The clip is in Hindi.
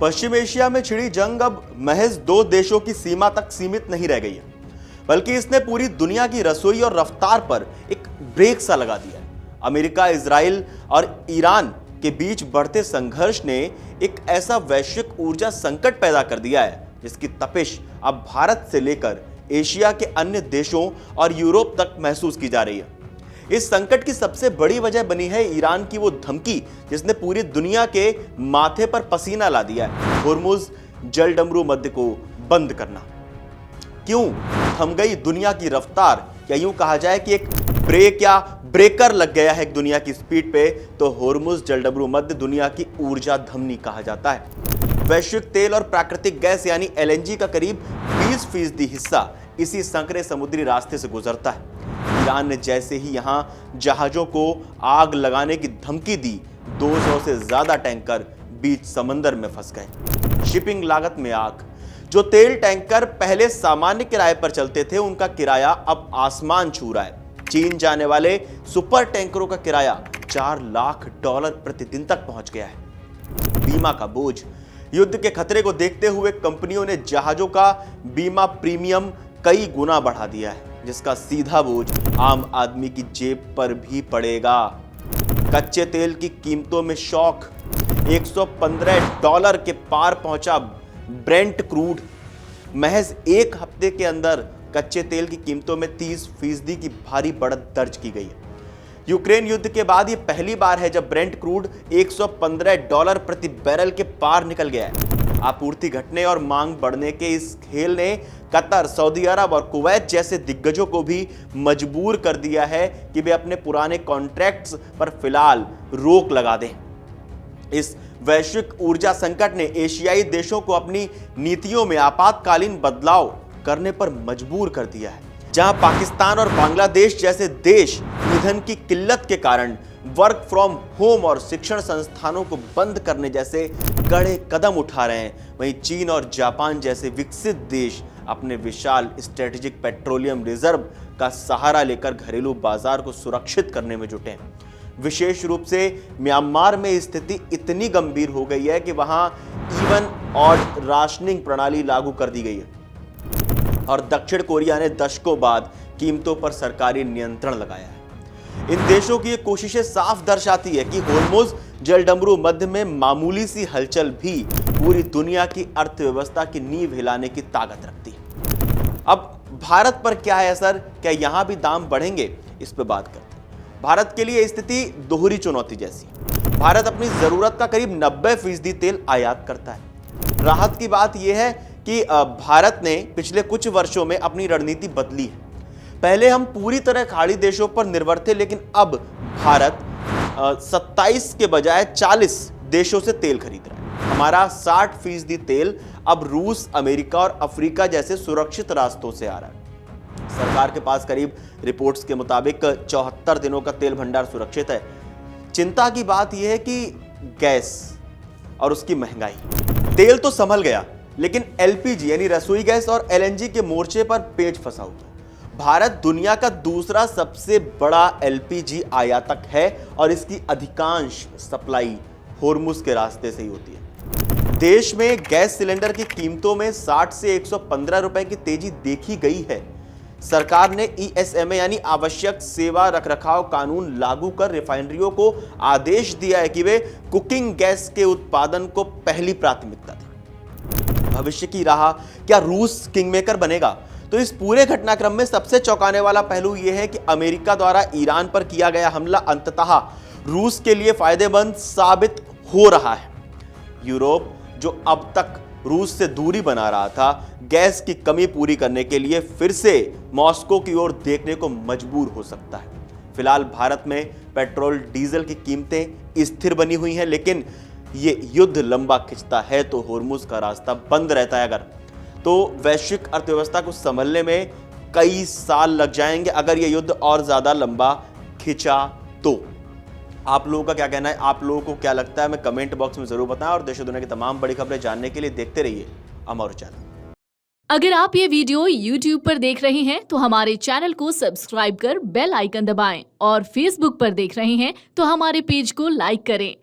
पश्चिम एशिया में छिड़ी जंग अब महज 2 देशों की सीमा तक सीमित नहीं रह गई है, बल्कि इसने पूरी दुनिया की रसोई और रफ्तार पर एक ब्रेक सा लगा दिया है। अमेरिका, इजराइल और ईरान के बीच बढ़ते संघर्ष ने एक ऐसा वैश्विक ऊर्जा संकट पैदा कर दिया है जिसकी तपिश अब भारत से लेकर एशिया के अन्य देशों और यूरोप तक महसूस की जा रही है। इस संकट की सबसे बड़ी वजह बनी है ईरान की वो धमकी जिसने पूरी दुनिया के माथे पर पसीना ला दिया है, होर्मुज जलडमरू मध्य को बंद करना। क्यों थम गई दुनिया की रफ्तार, या यूं कहा जाए कि एक ब्रेक या ब्रेकर लग गया है दुनिया की स्पीड पे, तो होर्मुज जलडमरू मध्य दुनिया की ऊर्जा धमनी कहा जाता है। वैश्विक तेल और प्राकृतिक गैस यानी एलएनजी का करीब 20% हिस्सा इसी संकरे समुद्री रास्ते से गुजरता है। ईरान ने जैसे ही यहां जहाजों को आग लगाने की धमकी दी, 200 से ज्यादा टैंकर बीच समंदर में फंस गए। शिपिंग लागत में आग। जो तेल टैंकर पहले सामान्य किराए पर चलते थे, उनका किराया अब आसमान छू रहा है। चीन जाने वाले सुपर टैंकरों का किराया $4 लाख प्रतिदिन तक पहुंच गया है। बीमा का बोझ। युद्ध के खतरे को देखते हुए कंपनियों ने जहाजों का बीमा प्रीमियम कई गुना बढ़ा दिया है, जिसका सीधा बोझ आम आदमी की जेब पर भी पड़ेगा। कच्चे तेल की कीमतों में शॉक। $115 के पार पहुंचा ब्रेंट क्रूड। महज एक हफ्ते के अंदर कच्चे तेल की कीमतों में 30% की भारी बढ़त दर्ज की गई है। यूक्रेन युद्ध के बाद ये पहली बार है जब ब्रेंट क्रूड $115 प्रति बैरल के पार निकल गया है। आपूर्ति घटने और मांग बढ़ने के इस खेल ने कतर, सऊदी अरब और कुवैत जैसे दिग्गजों को भी मजबूर कर दिया है कि वे अपने पुराने कॉन्ट्रैक्ट्स पर फिलहाल रोक लगा दें। इस वैश्विक ऊर्जा संकट ने एशियाई देशों को अपनी नीतियों में आपातकालीन बदलाव करने पर मजबूर कर दिया है। जहां पाकिस्तान और बांग्लादेश जैसे देश ईंधन की किल्लत के कारण वर्क फ्रॉम होम और शिक्षण संस्थानों को बंद करने जैसे कड़े कदम उठा रहे हैं, वहीं चीन और जापान जैसे विकसित देश अपने विशाल स्ट्रेटेजिक पेट्रोलियम रिजर्व का सहारा लेकर घरेलू बाजार को सुरक्षित करने में जुटे हैं। विशेष रूप से म्यांमार में स्थिति इतनी गंभीर हो गई है कि वहां इवन ऑड राशनिंग प्रणाली लागू कर दी गई है और दक्षिण कोरिया ने दशकों बाद कीमतों पर सरकारी नियंत्रण लगाया है। इन देशों की ये कोशिशें साफ दर्शाती है कि होर्मुज जलडमरू मध्य में मामूली सी हलचल भी पूरी दुनिया की अर्थव्यवस्था की नींव हिलाने की ताकत रखती है। अब भारत पर क्या है असर, क्या यहां भी दाम बढ़ेंगे, इस पर बात करते हैं। भारत के लिए स्थिति दोहरी चुनौती जैसी है। भारत अपनी जरूरत का करीब 90% तेल आयात करता है। राहत की बात यह है कि भारत ने पिछले कुछ वर्षों में अपनी रणनीति बदली है। पहले हम पूरी तरह खाड़ी देशों पर निर्भर थे, लेकिन अब भारत 27 के बजाय 40 देशों से तेल खरीद रहा है। हमारा 60% तेल अब रूस, अमेरिका और अफ्रीका जैसे सुरक्षित रास्तों से आ रहा है। सरकार के पास करीब रिपोर्ट्स के मुताबिक 74 दिनों का तेल भंडार सुरक्षित है। चिंता की बात यह है कि गैस और उसकी महंगाई। तेल तो संभल गया, लेकिन एलपीजी यानी रसोई गैस और एलएनजी के मोर्चे पर पेच फंसा हुआ। भारत दुनिया का दूसरा सबसे बड़ा एलपीजी आयातक है और इसकी अधिकांश सप्लाई होर्मुज के रास्ते से ही होती है। देश में गैस सिलेंडर की कीमतों में 60 से 115 रुपए की तेजी देखी गई है। सरकार ने ईएसएमए यानी आवश्यक सेवा रखरखाव कानून लागू कर रिफाइनरियों को आदेश दिया है कि वे कुकिंग गैस के उत्पादन को पहली प्राथमिकता दें। भविष्य की राह, क्या रूस किंगमेकर बनेगा? तो इस पूरे घटनाक्रम में सबसे चौंकाने वाला पहलू यह है कि अमेरिका द्वारा ईरान पर किया गया हमला अंततः रूस के लिए फायदेमंद साबित हो रहा है। यूरोप, जो अब तक रूस से दूरी बना रहा था, गैस की कमी पूरी करने के लिए फिर से मॉस्को की ओर देखने को मजबूर हो सकता है। फिलहाल भारत में पेट्रोल डीजल की कीमतें स्थिर बनी हुई हैं, लेकिन ये युद्ध लंबा खिंचता है तो होर्मुज का रास्ता बंद रहता है अगर, तो वैश्विक अर्थव्यवस्था को संभलने में कई साल लग जाएंगे अगर ये युद्ध और ज्यादा लंबा खिंचा तो। आप लोगों का क्या कहना है, आप लोगों को क्या लगता है, हमें कमेंट बॉक्स में जरूर बताएं और देश और दुनिया की तमाम बड़ी खबरें जानने के लिए देखते रहिए अमर उजाला। अगर आप ये वीडियो YouTube पर देख रहे हैं तो हमारे चैनल को सब्सक्राइब कर बेल आइकन दबाएं और Facebook पर देख रहे हैं तो हमारे पेज को लाइक करें।